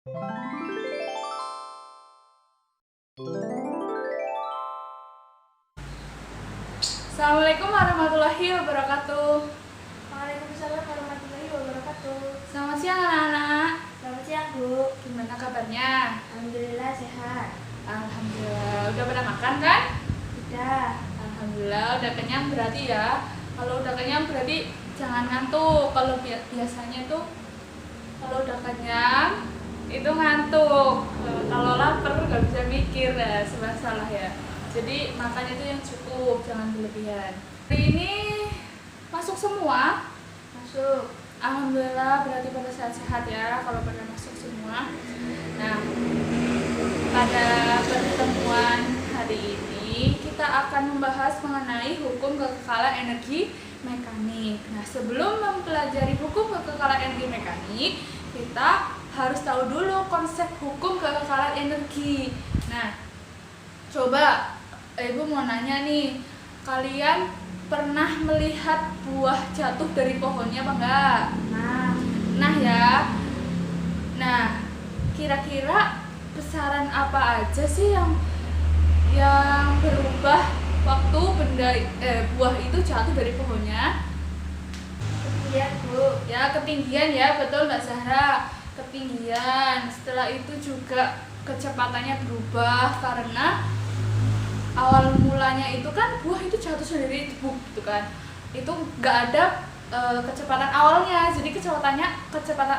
Assalamualaikum warahmatullahi wabarakatuh. Waalaikumsalam warahmatullahi wabarakatuh. Selamat siang anak-anak. Selamat siang, Bu. Gimana kabarnya? Alhamdulillah sehat. Alhamdulillah. Udah pada makan kan? Udah. Alhamdulillah udah kenyang berarti ya. Kalau udah kenyang berarti jangan ngantuk. Kalau biasanya tuh kalau udah kenyang itu ngantuk. Kalau lapar nggak bisa mikir ya, serba salah ya. Jadi makan itu yang cukup, jangan berlebihan. Hari ini masuk semua. Masuk. Alhamdulillah berarti pada sehat-sehat ya kalau pada masuk semua. Nah, pada pertemuan hari ini kita akan membahas mengenai hukum kekekalan energi mekanik. Nah, sebelum mempelajari hukum kekekalan energi mekanik, kita harus tahu dulu konsep hukum kekekalan energi. Nah, coba Ibu mau nanya nih, kalian pernah melihat buah jatuh dari pohonnya apa enggak? Nah ya. Nah, kira-kira besaran apa aja sih yang berubah waktu buah itu jatuh dari pohonnya? Ketinggian, Bu. Ya, ketinggian ya, betul Mbak Zahra. Ketinggian. Setelah itu juga kecepatannya berubah karena awal mulanya itu kan buah itu jatuh sendiri gitu kan. Itu nggak ada kecepatan awalnya, jadi kecepatan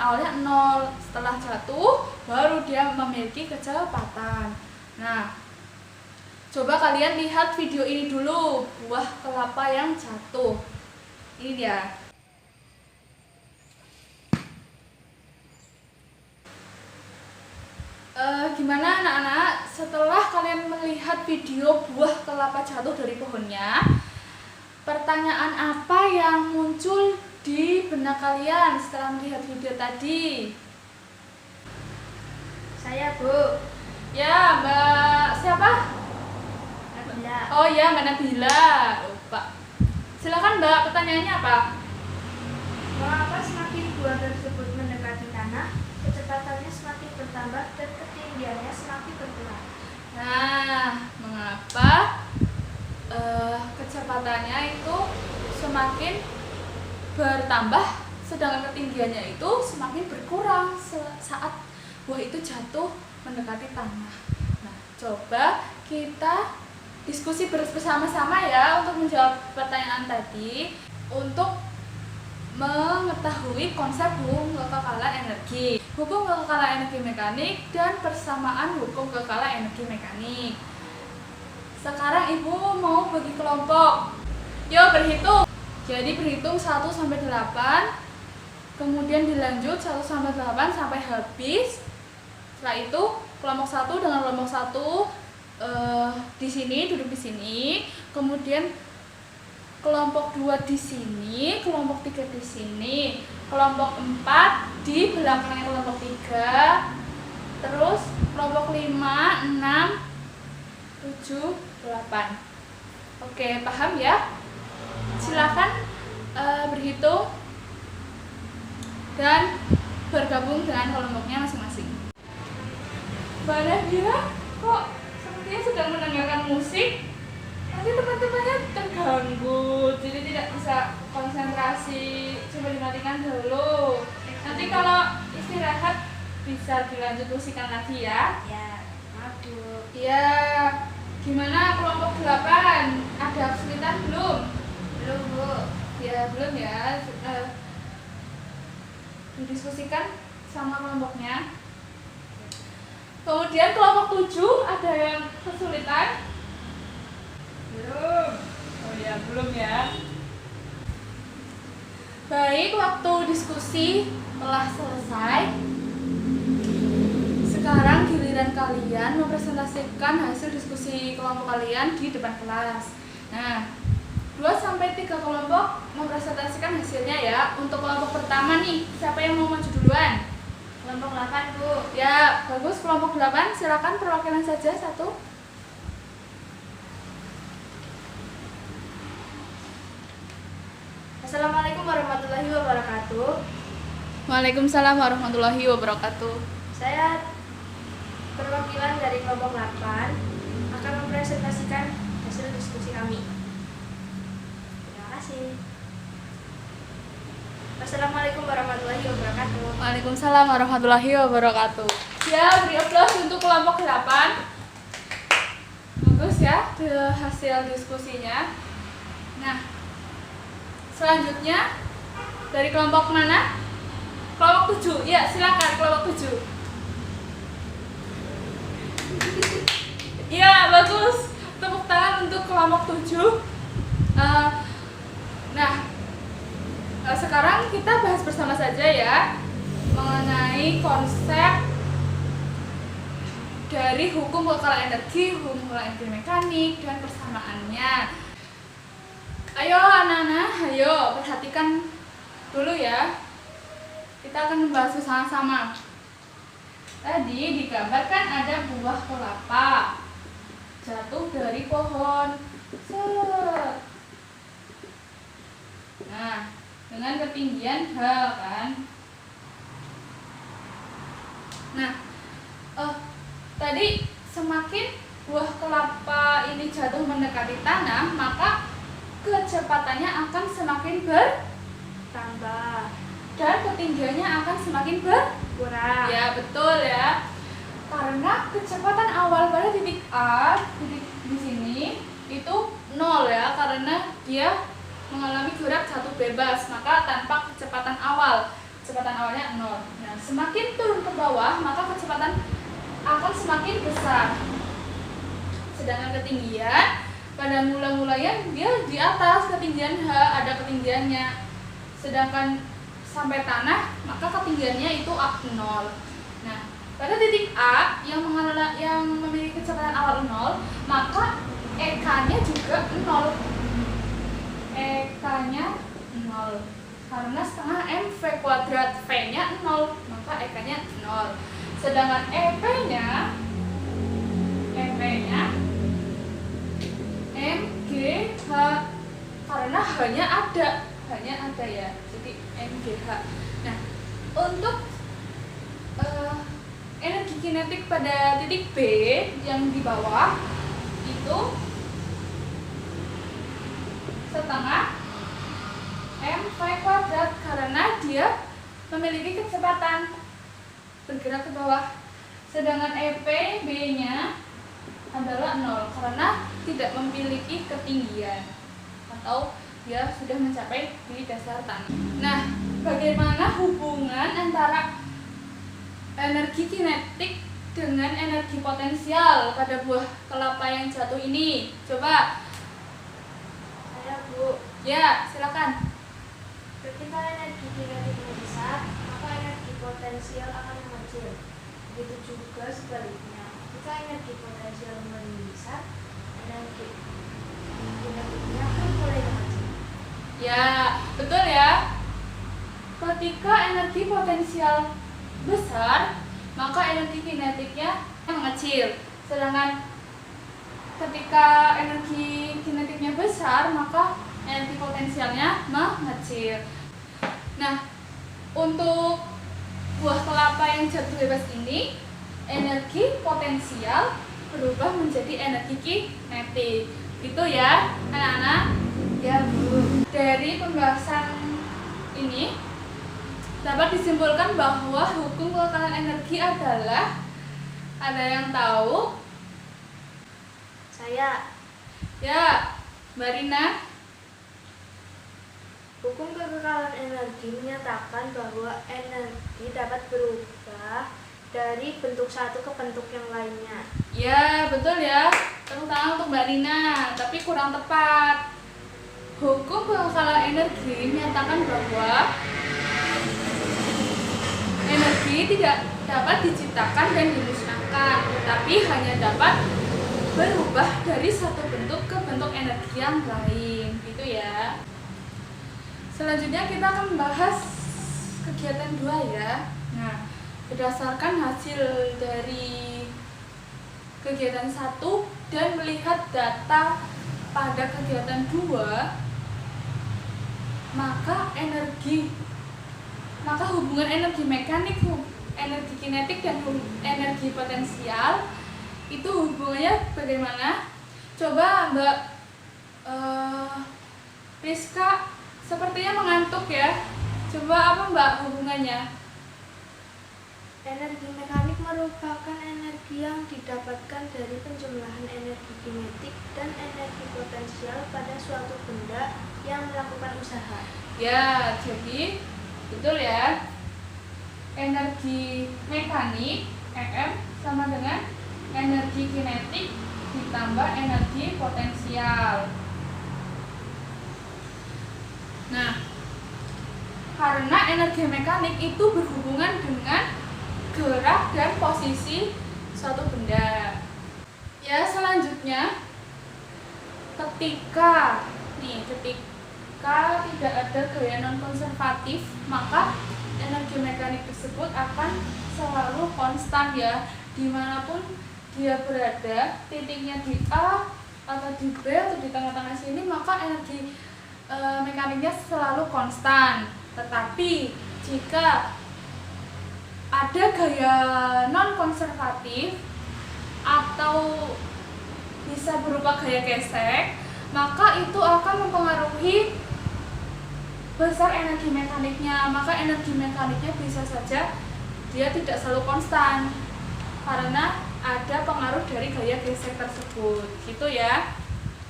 awalnya 0. Setelah jatuh baru dia memiliki kecepatan. Nah, coba kalian lihat video ini dulu, buah kelapa yang jatuh. Ini dia. Gimana anak-anak, setelah kalian melihat video buah kelapa jatuh dari pohonnya, pertanyaan apa yang muncul di benak kalian setelah melihat video tadi? Saya, Bu. Ya, Mbak siapa? Nabila. Oh ya, Mbak Nabila. Lupa. Silakan Mbak, pertanyaannya apa? Mengapa semakin buah tersebut mendekati tanah, kecepatannya semakin bertambah dan ketinggiannya semakin berkurang? Nah, mengapa kecepatannya itu semakin bertambah sedangkan ketinggiannya itu semakin berkurang saat buah itu jatuh mendekati tanah. Nah, coba kita diskusi bersama-sama ya untuk menjawab pertanyaan tadi, untuk mengetahui konsep hukum kekekalan energi, hukum kekekalan energi mekanik, dan persamaan hukum kekekalan energi mekanik. Sekarang Ibu mau bagi kelompok. Yuk berhitung. Jadi berhitung 1 sampai 8. Kemudian dilanjut 1 sampai 8 sampai habis. Setelah itu kelompok 1 dengan kelompok 1 di sini, duduk di sini. Kemudian kelompok 2 di sini, kelompok 3 di sini, kelompok 4 di belakangnya kelompok 3. Terus kelompok 5, 6, 7, 8. Oke, paham ya? Silakan berhitung dan bergabung dengan kelompoknya masing-masing. Mbak Nabila kok sepertinya sedang mendengarkan musik? Nanti teman-temannya terganggu, jadi tidak bisa konsentrasi. Coba dimatikan dulu. Nanti kalau istirahat bisa dilanjut musikan lagi ya. Ya, maaf, Bu. Iya. Gimana kelompok 8? Ada kesulitan belum? Belum, Bu. Ya, belum ya. Didiskusikan sama kelompoknya. Kemudian kelompok 7 ada yang kesulitan? Belum. Oh ya, belum ya. Baik, waktu diskusi telah selesai. Sekarang giliran kalian mempresentasikan hasil diskusi kelompok kalian di depan kelas. Nah, 2 sampai 3 kelompok mempresentasikan hasilnya ya. Untuk kelompok pertama nih, siapa yang mau maju duluan? Kelompok 8, Bu. Ya, bagus. Kelompok 8, silakan perwakilan saja satu. Assalamualaikum warahmatullahi wabarakatuh. Waalaikumsalam warahmatullahi wabarakatuh. Saya perwakilan dari kelompok 8 akan mempresentasikan hasil diskusi kami. Terima kasih. Assalamualaikum warahmatullahi wabarakatuh. Waalaikumsalam warahmatullahi wabarakatuh. Ya, beri aplaus untuk kelompok 8. Bagus ya hasil diskusinya. Nah, selanjutnya dari kelompok mana? Kelompok 7. Ya, silakan kelompok 7. Iya, bagus. Tepuk tangan untuk kelompok 7. Sekarang kita bahas bersama saja ya mengenai konsep dari hukum kekalahan energi, hukum kekalahan energi mekanik, dan persamaannya. Ayo anak-anak, ayo perhatikan dulu ya. Kita akan membahas bersama-sama. Tadi digambarkan ada buah kelapa jatuh dari pohon. Set. Nah, dengan ketinggian H kan. Nah, tadi semakin buah kelapa ini jatuh mendekati tanah, maka kecepatannya akan semakin bertambah dan ketinggiannya akan semakin berkurang. Ya, betul ya. Karena kecepatan awal pada titik A, titik di sini itu 0 ya, karena dia mengalami gerak jatuh bebas, maka tanpa kecepatan awal. Kecepatan awalnya 0. Nah, semakin turun ke bawah, maka kecepatan akan semakin besar. Sedangkan ketinggian pada mula-mulanya dia di atas ketinggian H, ada ketinggiannya. Sedangkan sampai tanah, maka ketinggiannya itu 0. Nah, pada titik A yang memiliki kecepatan awal 0, maka EK-nya juga 0. EK-nya 0. Karena setengah MV kuadrat, V-nya 0, maka EK-nya 0. Sedangkan EP-nya MGH, karena hanya ada ya, jadi MGH. Nah, untuk energi kinetik pada titik B yang di bawah itu setengah mv kuadrat, karena dia memiliki kecepatan bergerak ke bawah. Sedangkan EP B-nya adalah 0 karena tidak memiliki ketinggian atau dia sudah mencapai di dasar tanah. Nah, bagaimana hubungan antara energi kinetik dengan energi potensial pada buah kelapa yang jatuh ini? Coba. Saya, Bu. Ya, silakan. Ketika energi kinetiknya besar, maka energi potensial akan mengecil. Begitu juga sebaliknya. Jika energi potensial membesar, energi kinetiknya pun mulai mengecil. Ya, betul ya. Ketika energi potensial besar, maka energi kinetiknya mengecil. Sedangkan ketika energi kinetiknya besar, maka energi potensialnya mengecil. Nah, untuk buah kelapa yang jatuh bebas ini, energi potensial berubah menjadi energi kinetik. Gitu ya, anak-anak? Ya, Bu. Dari pembahasan ini dapat disimpulkan bahwa hukum kekalahan energi adalah, ada yang tahu? Saya. Ya, Mbak Rina. Hukum kekekalan energi menyatakan bahwa energi dapat berubah dari bentuk satu ke bentuk yang lainnya. Ya, betul ya. Tepuk tangan untuk Mbak Rina, tapi kurang tepat. Hukum kekekalan energi menyatakan bahwa energi tidak dapat diciptakan dan dimusnahkan, tetapi hanya dapat berubah dari satu bentuk ke bentuk energi yang lain, gitu ya. Selanjutnya kita akan membahas kegiatan 2 ya. Nah, berdasarkan hasil dari kegiatan 1 dan melihat data pada kegiatan 2, maka hubungan energi mekanik energi kinetik dan energi potensial itu hubungannya bagaimana? Coba Mbak Rizka sepertinya mengantuk ya. Coba apa Mbak hubungannya? Energi mekanik merupakan energi yang didapatkan dari penjumlahan energi kinetik dan energi potensial pada suatu benda yang melakukan usaha. Ya, jadi betul ya. Energi mekanik EM sama dengan energi kinetik ditambah energi potensial. Nah, karena energi mekanik itu berhubungan dengan gerak dan posisi suatu benda. Ya, selanjutnya ketika tidak ada gaya non konservatif, maka energi mekanik tersebut akan selalu konstan ya, dimanapun dia berada, titiknya di A atau di B atau di tengah-tengah sini, maka energi mekaniknya selalu konstan. Tetapi jika ada gaya non konservatif atau bisa berupa gaya gesek, maka itu akan mempengaruhi besar energi mekaniknya. Maka energi mekaniknya bisa saja dia tidak selalu konstan karena ada pengaruh dari gaya gesek tersebut, gitu ya.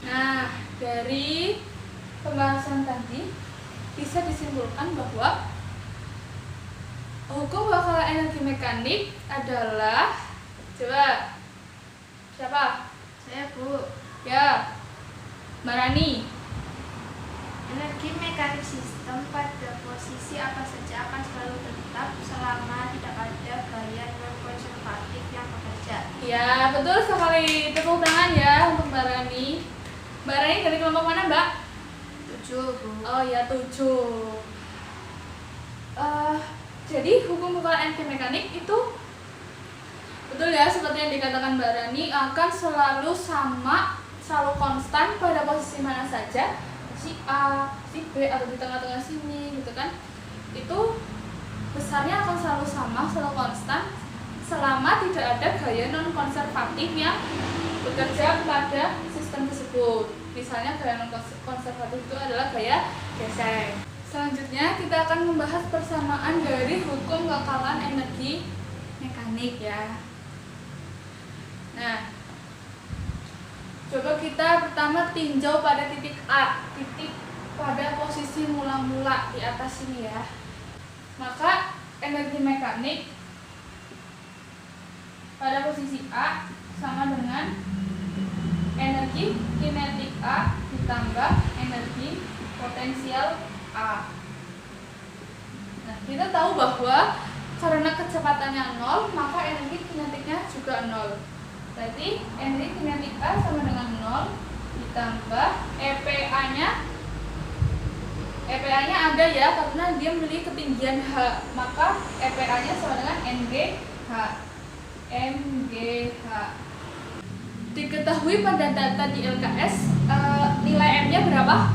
Nah, dari pembahasan tadi bisa disimpulkan bahwa hukum bakalan energi mekanik adalah, coba siapa? Saya Bu. Ya, Mbak Rani. Energi mekanik sistem pada posisi apa saja akan selalu tetap selama tidak ada gaya non konservatif yang bekerja. Ya, betul sekali. Tepuk tangan ya untuk Mbak Rani. Mbak Rani dari kelompok mana, Mbak? 7, Bu. Oh ya, 7. Jadi hukum bakalan energi mekanik itu betul ya, seperti yang dikatakan Mbak Rani, akan selalu sama, selalu konstan pada posisi mana saja, si A, si B atau di tengah-tengah sini gitu kan. Itu besarnya akan selalu sama, selalu konstan selama tidak ada gaya non konservatif yang bekerja pada sistem tersebut. Misalnya gaya non konservatif itu adalah gaya gesek. Selanjutnya kita akan membahas persamaan dari hukum kekalahan energi mekanik ya. Nah, coba kita pertama tinjau pada titik A, titik pada posisi mula-mula di atas sini ya. Maka energi mekanik pada posisi A sama dengan energi kinetik A ditambah energi potensial A. Nah, kita tahu bahwa karena kecepatannya 0, maka energi kinetiknya juga 0. Berarti energi kinetik A sama dengan 0 ditambah EPA-nya ada ya, karena dia memiliki ketinggian H, maka EPA-nya sama dengan MGH. Diketahui pada data di LKS nilai M-nya berapa?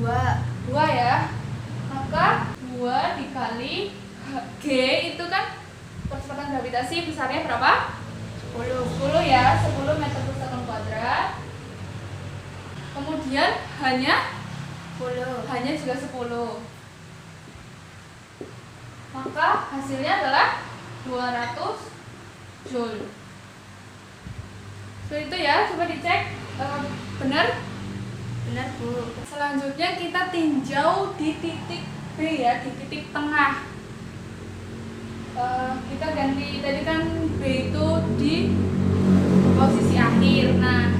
2 ya. Maka 2 dikali G itu kan percepatan gravitasi besarnya berapa? 10 ya, 10 meter per sekon kuadrat. Kemudian hanya juga 10. Maka hasilnya adalah 200 Joule. Seperti itu ya, coba dicek benar? Benar, Bu. Selanjutnya kita tinjau di titik B ya, di titik tengah. Kita ganti, tadi kan B itu di posisi akhir. Nah,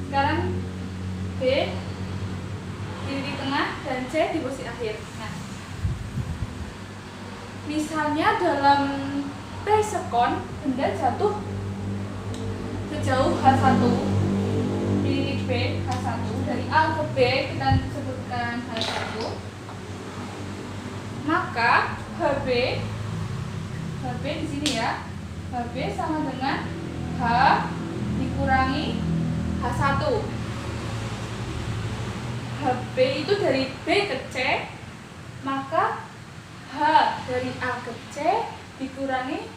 sekarang B di titik tengah dan C di posisi akhir. Nah, misalnya dalam T sekon benda jatuh sejauh H1 di titik B, H1 dari A ke B kita sebutkan H1, maka HB di sini ya, HB sama dengan H dikurangi H1. HB itu dari B ke C, maka H dari A ke C dikurangi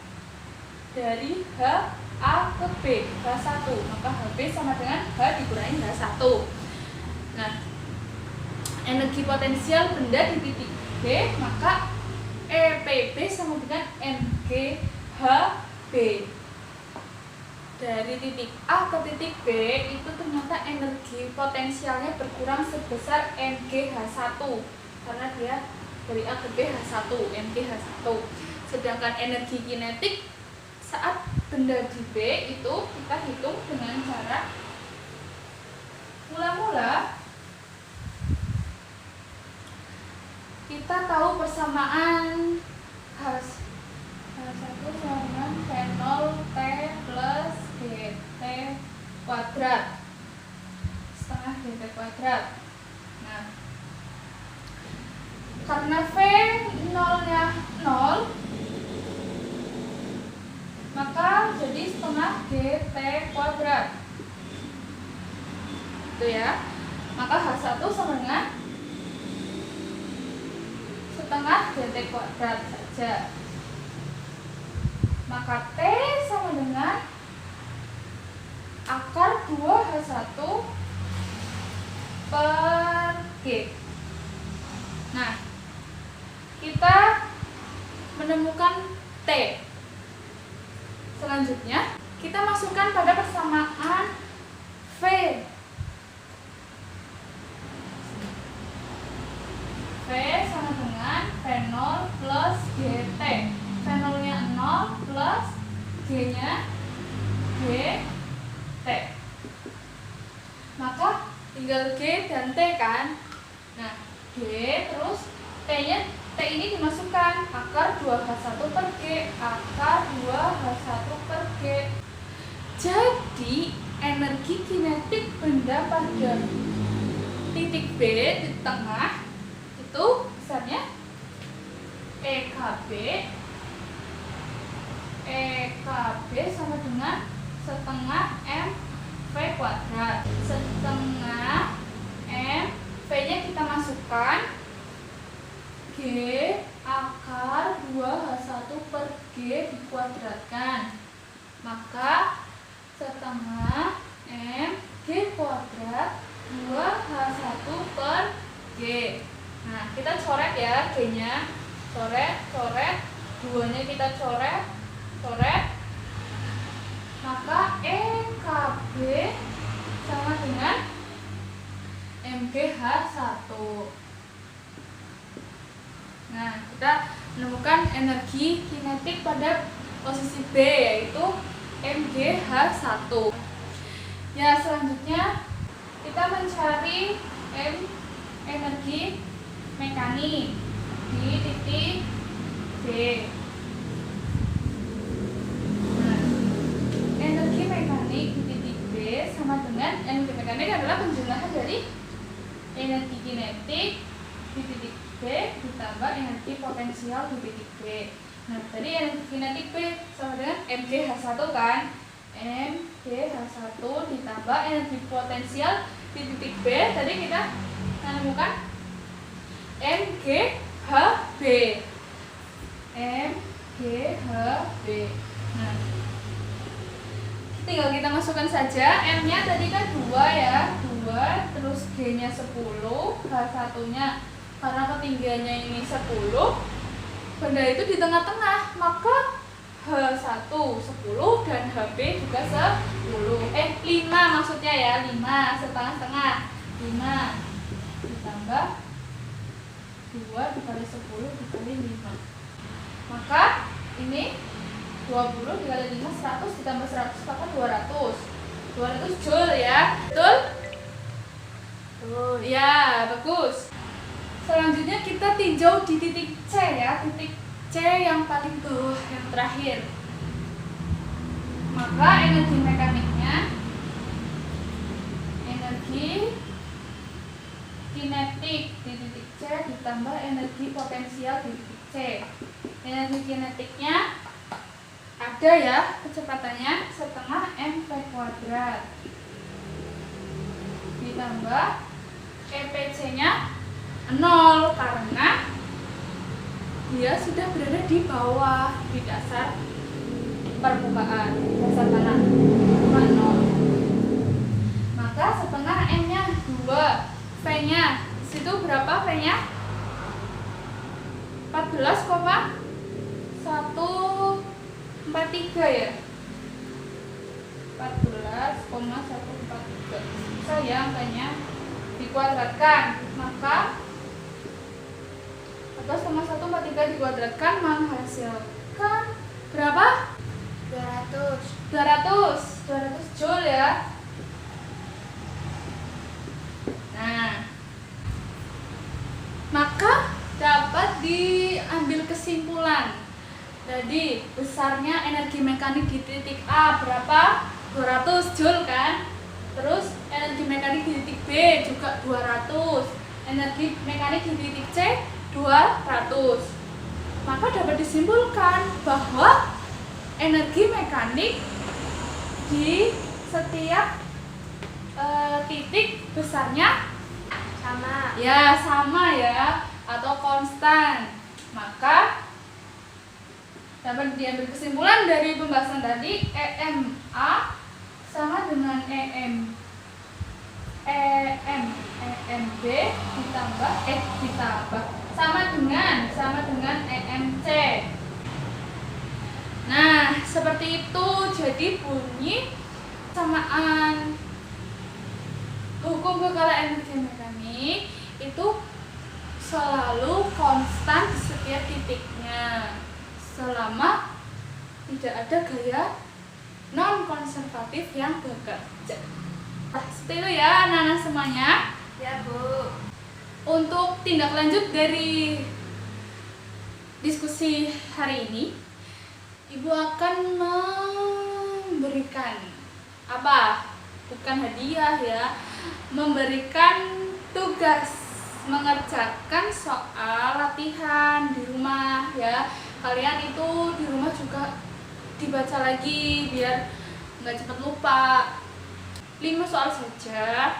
dari H A ke B, H1. Maka HB sama dengan H dikurangi H1. Nah, energi potensial benda di titik B, maka EPB sama dengan NGHB. Dari titik A ke titik B itu ternyata energi potensialnya berkurang sebesar NGH1 karena dia dari A ke B H1, NGH1. Sedangkan energi kinetik saat benda di B itu kita hitung dengan cara mula-mula kita tahu persamaan H1 sama V0 T plus GT kuadrat setengah GT kuadrat. Nah, karena V0 nya 0 maka jadi setengah GT kuadrat itu ya. Maka H1 sama dengan setengah GT kuadrat saja. Maka T sama dengan akar 2H1 per G. Nah, kita menemukan T. Selanjutnya, kita masukkan pada persamaan V. V sama dengan V0 plus GT. V0 nya 0 plus G nya GT. Maka tinggal G dan T kan. Nah, G terus T nya, T ini dimasukkan akar 2H1 per G, akar 2H1 per G. Jadi energi kinetik benda pada titik B di tengah itu besarnya EKB sama dengan setengah mv kuadrat. Setengah m, V nya kita masukkan G akar 2H1 per G dikuadratkan. Maka setengah M G kuadrat 2H1 per G. Nah, kita coret ya G nya. Coret, 2-nya kita coret. Maka EKB sama dengan MGH1. Nah, kita menemukan energi kinetik pada posisi B yaitu MGH1. Ya, selanjutnya kita mencari energi mekanik di titik B. Nah, energi mekanik di titik B sama dengan energi mekanik adalah penjumlahan dari energi kinetik di titik B ditambah energi potensial di titik B. Nah, tadi energi kinetik B sama dengan MGH1 kan? MGH1 ditambah energi potensial di titik B. Tadi kita menemukan MGHB. MGHB. Nah, tinggal kita masukkan saja. M-nya tadi kan 2 ya. 2, terus G-nya 10, H1-nya karena ketinggiannya ini 10, benda itu di tengah-tengah, maka H1 10 dan HB juga 10. 5 maksudnya ya, 5 setengah-setengah. 5 ditambah 2 dikali 10 dikali 5. Maka ini 20 dikali 5 100 ditambah 100 maka 200. 200 joule ya. Betul? Ya, bagus. Selanjutnya kita tinjau di titik C ya, titik C yang paling bawah, yang terakhir. Maka energi mekaniknya, energi kinetik di titik C ditambah energi potensial di titik C. Energi kinetiknya ada ya, kecepatannya setengah mv kuadrat ditambah EPC nya 0 karena dia sudah berada di bawah, di dasar permukaan, dasar tanah, bukan 0. Maka setengah M-nya 2, V-nya situ berapa V-nya? 14,143 ya. 14,143. Bisa ya angkanya dikuadratkan. Maka 14,143 dikuadratkan menghasilkan berapa? 200 joule ya. Nah, maka dapat diambil kesimpulan. Jadi besarnya energi mekanik di titik A berapa? 200 joule kan? Terus energi mekanik di titik B juga 200. Energi mekanik di titik C 200. Maka dapat disimpulkan bahwa energi mekanik di setiap titik besarnya sama ya atau konstan. Maka dapat diambil kesimpulan dari pembahasan tadi EMA sama dengan EMB ditambah sama dengan EMC. Nah, seperti itu. Jadi bunyi samaan hukum kekalaan energi mekanik itu selalu konstan di setiap titiknya selama tidak ada gaya non konservatif yang bekerja. Seperti itu ya anak-anak semuanya. Ya Bu. Untuk tindak lanjut dari diskusi hari ini, Ibu akan memberikan apa? Bukan hadiah ya, memberikan tugas mengerjakan soal latihan di rumah ya. Kalian itu di rumah juga dibaca lagi biar nggak cepat lupa. 5 soal saja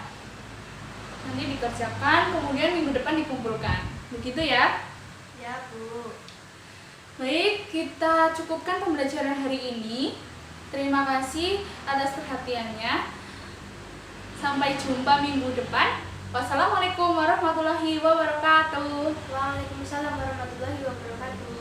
nanti dikerjakan, kemudian minggu depan dikumpulkan. Begitu ya? Ya Bu. Baik, kita cukupkan pembelajaran hari ini. Terima kasih atas perhatiannya. Sampai jumpa minggu depan. Wassalamualaikum warahmatullahi wabarakatuh. Waalaikumsalam warahmatullahi wabarakatuh.